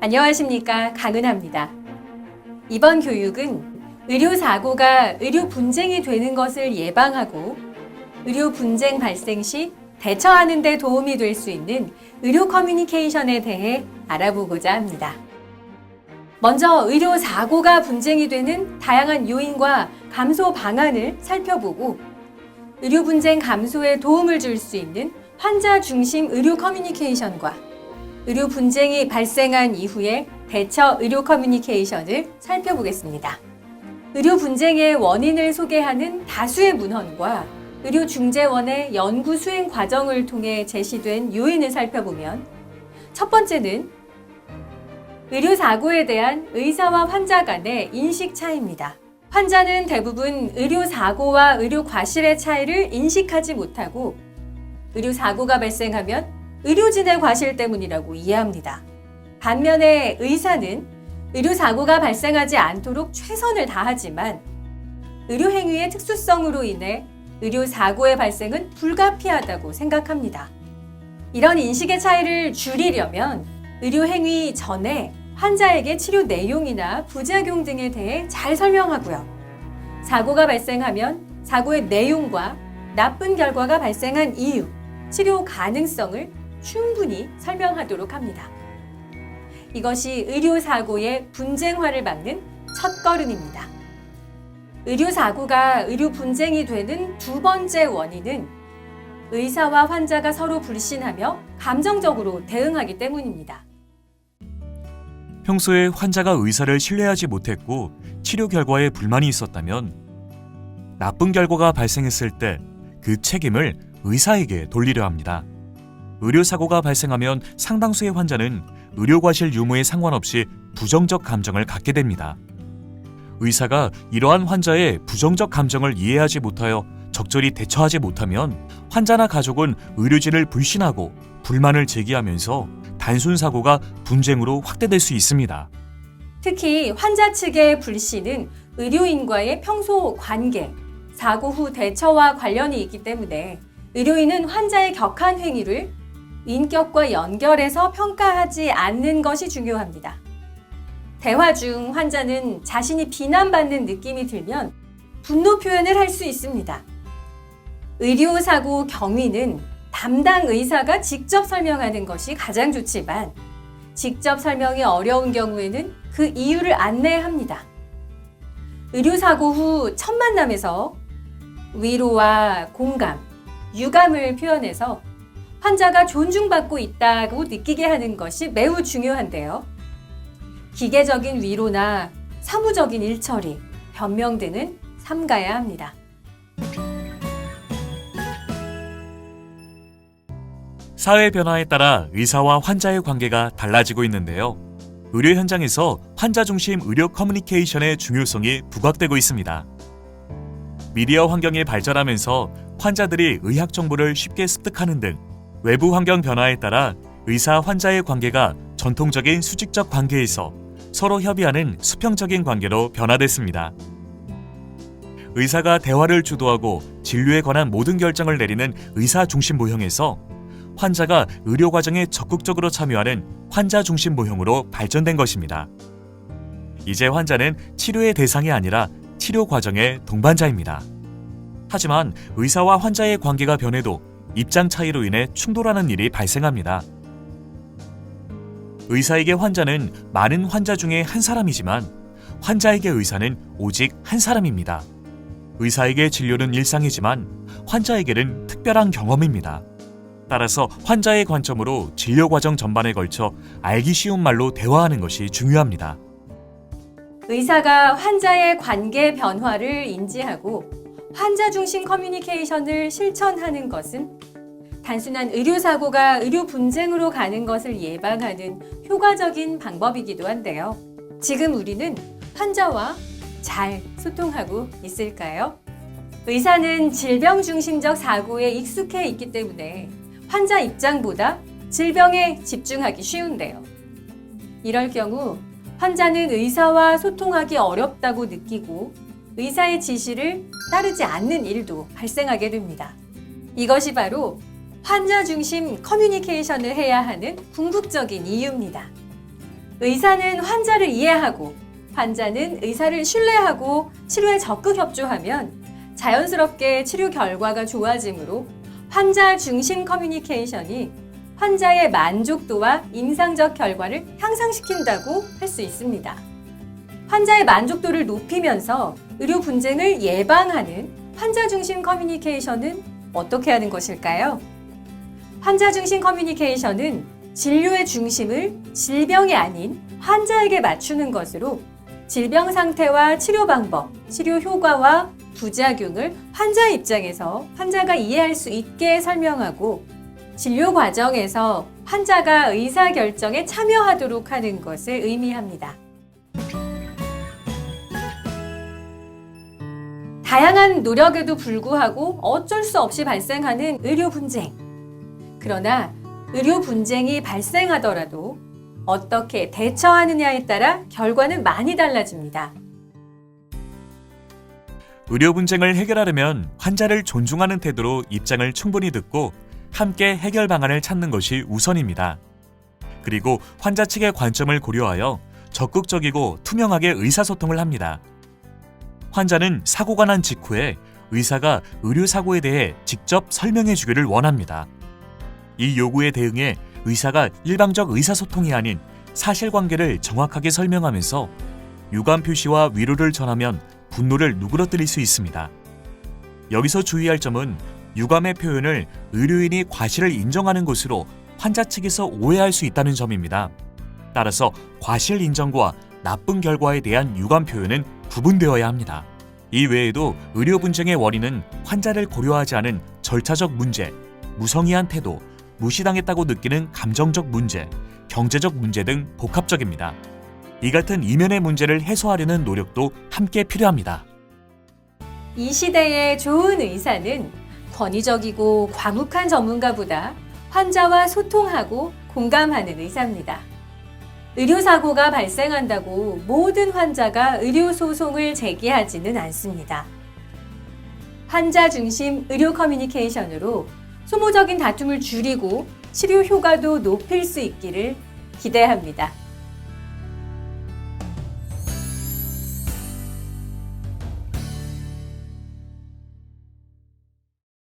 안녕하십니까, 강은하입니다. 이번 교육은 의료사고가 의료 분쟁이 되는 것을 예방하고 의료 분쟁 발생 시 대처하는 데 도움이 될 수 있는 의료 커뮤니케이션에 대해 알아보고자 합니다. 먼저 의료사고가 분쟁이 되는 다양한 요인과 감소 방안을 살펴보고 의료 분쟁 감소에 도움을 줄 수 있는 환자 중심 의료 커뮤니케이션과 의료 분쟁이 발생한 이후에 대처 의료 커뮤니케이션을 살펴보겠습니다. 의료 분쟁의 원인을 소개하는 다수의 문헌과 의료중재원의 연구 수행 과정을 통해 제시된 요인을 살펴보면 첫 번째는 의료사고에 대한 의사와 환자 간의 인식 차이입니다. 환자는 대부분 의료사고와 의료과실의 차이를 인식하지 못하고 의료사고가 발생하면 의료진의 과실 때문이라고 이해합니다. 반면에 의사는 의료사고가 발생하지 않도록 최선을 다하지만 의료행위의 특수성으로 인해 의료사고의 발생은 불가피하다고 생각합니다. 이런 인식의 차이를 줄이려면 의료행위 전에 환자에게 치료 내용이나 부작용 등에 대해 잘 설명하고요. 사고가 발생하면 사고의 내용과 나쁜 결과가 발생한 이유, 치료 가능성을 충분히 설명하도록 합니다. 이것이 의료사고의 분쟁화를 막는 첫걸음입니다. 의료사고가 의료 분쟁이 되는 두 번째 원인은 의사와 환자가 서로 불신하며 감정적으로 대응하기 때문입니다. 평소에 환자가 의사를 신뢰하지 못했고 치료 결과에 불만이 있었다면 나쁜 결과가 발생했을 때 그 책임을 의사에게 돌리려 합니다. 의료사고가 발생하면 상당수의 환자는 의료과실 유무에 상관없이 부정적 감정을 갖게 됩니다. 의사가 이러한 환자의 부정적 감정을 이해하지 못하여 적절히 대처하지 못하면 환자나 가족은 의료진을 불신하고 불만을 제기하면서 단순 사고가 분쟁으로 확대될 수 있습니다. 특히 환자 측의 불신은 의료인과의 평소 관계, 사고 후 대처와 관련이 있기 때문에 의료인은 환자의 격한 행위를 인격과 연결해서 평가하지 않는 것이 중요합니다. 대화 중 환자는 자신이 비난받는 느낌이 들면 분노 표현을 할 수 있습니다. 의료사고 경위는 담당 의사가 직접 설명하는 것이 가장 좋지만 직접 설명이 어려운 경우에는 그 이유를 안내합니다. 의료사고 후 첫 만남에서 위로와 공감, 유감을 표현해서 환자가 존중받고 있다고 느끼게 하는 것이 매우 중요한데요. 기계적인 위로나 사무적인 일처리, 변명 등은 삼가야 합니다. 사회 변화에 따라 의사와 환자의 관계가 달라지고 있는데요. 의료 현장에서 환자 중심 의료 커뮤니케이션의 중요성이 부각되고 있습니다. 미디어 환경이 발전하면서 환자들이 의학 정보를 쉽게 습득하는 등 외부 환경 변화에 따라 의사 환자의 관계가 전통적인 수직적 관계에서 서로 협의하는 수평적인 관계로 변화됐습니다. 의사가 대화를 주도하고 진료에 관한 모든 결정을 내리는 의사 중심 모형에서 환자가 의료 과정에 적극적으로 참여하는 환자 중심 모형으로 발전된 것입니다. 이제 환자는 치료의 대상이 아니라 치료 과정의 동반자입니다. 하지만 의사와 환자의 관계가 변해도 입장 차이로 인해 충돌하는 일이 발생합니다. 의사에게 환자는 많은 환자 중에 한 사람이지만 환자에게 의사는 오직 한 사람입니다. 의사에게 진료는 일상이지만 환자에게는 특별한 경험입니다. 따라서 환자의 관점으로 진료 과정 전반에 걸쳐 알기 쉬운 말로 대화하는 것이 중요합니다. 의사가 환자의 관계 변화를 인지하고 환자 중심 커뮤니케이션을 실천하는 것은 단순한 의료사고가 의료 분쟁으로 가는 것을 예방하는 효과적인 방법이기도 한데요. 지금 우리는 환자와 잘 소통하고 있을까요? 의사는 질병 중심적 사고에 익숙해 있기 때문에 환자 입장보다 질병에 집중하기 쉬운데요. 이럴 경우 환자는 의사와 소통하기 어렵다고 느끼고 의사의 지시를 따르지 않는 일도 발생하게 됩니다. 이것이 바로 환자 중심 커뮤니케이션을 해야 하는 궁극적인 이유입니다. 의사는 환자를 이해하고 환자는 의사를 신뢰하고 치료에 적극 협조하면 자연스럽게 치료 결과가 좋아지므로 환자 중심 커뮤니케이션이 환자의 만족도와 임상적 결과를 향상시킨다고 할 수 있습니다. 환자의 만족도를 높이면서 의료 분쟁을 예방하는 환자 중심 커뮤니케이션은 어떻게 하는 것일까요? 환자 중심 커뮤니케이션은 진료의 중심을 질병이 아닌 환자에게 맞추는 것으로 질병 상태와 치료 방법, 치료 효과와 부작용을 환자 입장에서 환자가 이해할 수 있게 설명하고 진료 과정에서 환자가 의사 결정에 참여하도록 하는 것을 의미합니다. 다양한 노력에도 불구하고 어쩔 수 없이 발생하는 의료 분쟁. 그러나 의료 분쟁이 발생하더라도 어떻게 대처하느냐에 따라 결과는 많이 달라집니다. 의료 분쟁을 해결하려면 환자를 존중하는 태도로 입장을 충분히 듣고 함께 해결 방안을 찾는 것이 우선입니다. 그리고 환자 측의 관점을 고려하여 적극적이고 투명하게 의사소통을 합니다. 환자는 사고가 난 직후에 의사가 의료사고에 대해 직접 설명해 주기를 원합니다. 이 요구에 대응해 의사가 일방적 의사소통이 아닌 사실관계를 정확하게 설명하면서 유감 표시와 위로를 전하면 분노를 누그러뜨릴 수 있습니다. 여기서 주의할 점은 유감의 표현을 의료인이 과실을 인정하는 것으로 환자 측에서 오해할 수 있다는 점입니다. 따라서 과실 인정과 나쁜 결과에 대한 유감 표현은 구분되어야 합니다. 이 외에도 의료 분쟁의 원인은 환자를 고려하지 않은 절차적 문제, 무성의한 태도, 무시당했다고 느끼는 감정적 문제, 경제적 문제 등 복합적입니다. 이 같은 이면의 문제를 해소하려는 노력도 함께 필요합니다. 이 시대의 좋은 의사는 권위적이고 과묵한 전문가보다 환자와 소통하고 공감하는 의사입니다. 의료사고가 발생한다고 모든 환자가 의료소송을 제기하지는 않습니다. 환자 중심 의료 커뮤니케이션으로 소모적인 다툼을 줄이고 치료 효과도 높일 수 있기를 기대합니다.